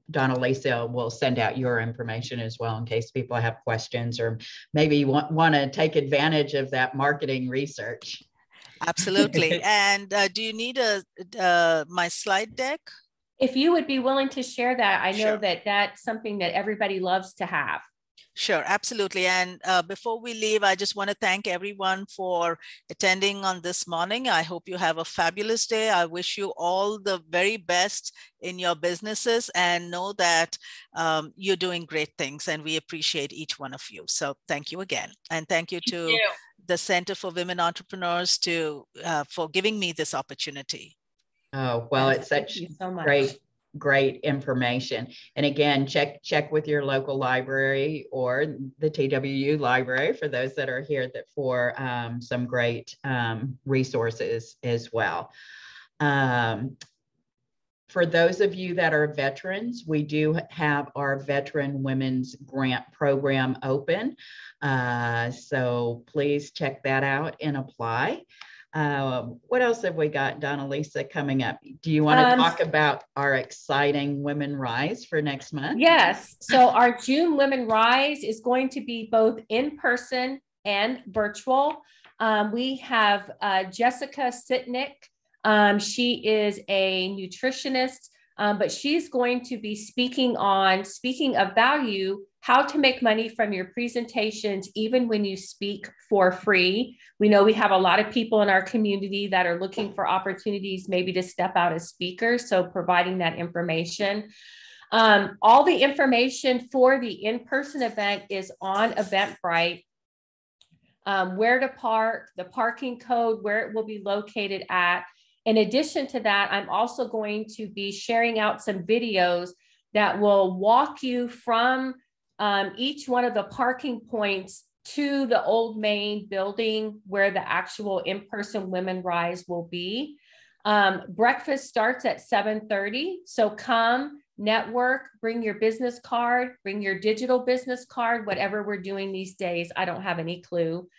S2: Donalisa will send out your information as well in case people have questions or maybe want to take advantage of that marketing research.
S3: Absolutely. And do you need my slide deck?
S1: If you would be willing to share that, I know that that's something that everybody loves to have.
S3: Sure, absolutely. And before we leave, I just want to thank everyone for attending on this morning. I hope you have a fabulous day. I wish you all the very best in your businesses and know that you're doing great things and we appreciate each one of you. So thank you again. And thank you to the Center for Women Entrepreneurs for giving me this opportunity.
S2: Oh, well, yes, it's such great information. And again, check with your local library or the TWU library for those that are here for some great resources as well. For those of you that are veterans, we do have our Veteran Women's Grant Program open. So please check that out and apply. What else have we got, Donalisa, coming up? Do you want to talk about our exciting WomenRISE for next month?
S1: Yes. So our June WomenRISE is going to be both in person and virtual. We have Jessica Sitnick. She is a nutritionist, but she's going to be speaking of value, how to make money from your presentations, even when you speak for free. We know we have a lot of people in our community that are looking for opportunities maybe to step out as speakers. So providing that information. All the information for the in-person event is on Eventbrite. Where to park, the parking code, where it will be located at. In addition to that, I'm also going to be sharing out some videos that will walk you from each one of the parking points to the old main building where the actual in-person WomenRISE will be. Breakfast starts at 7:30. So come, network, bring your business card, bring your digital business card, whatever we're doing these days. I don't have any clue.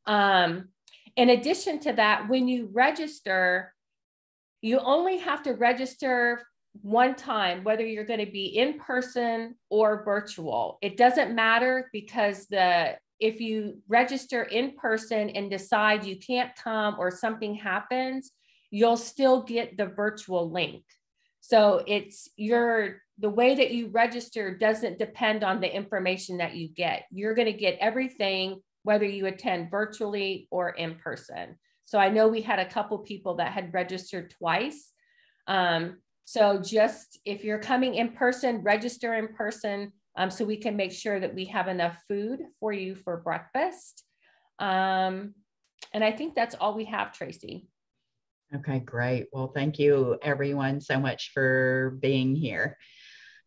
S1: In addition to that, when you register, you only have to register one time, whether you're going to be in person or virtual. It doesn't matter, because if you register in person and decide you can't come or something happens, you'll still get the virtual link. So the way that you register doesn't depend on the information that you get. You're going to get everything, whether you attend virtually or in person. So I know we had a couple people that had registered twice. So just if you're coming in person, register in person so we can make sure that we have enough food for you for breakfast. And I think that's all we have, Tracy.
S2: Okay, great. Well, thank you everyone so much for being here.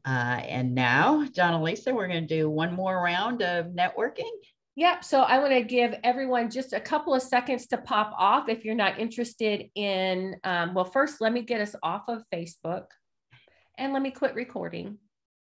S2: And now, Donalisa, we're going to do one more round of networking.
S1: Yep. So I want to give everyone just a couple of seconds to pop off if you're not interested in, well, first, let me get us off of Facebook and let me quit recording.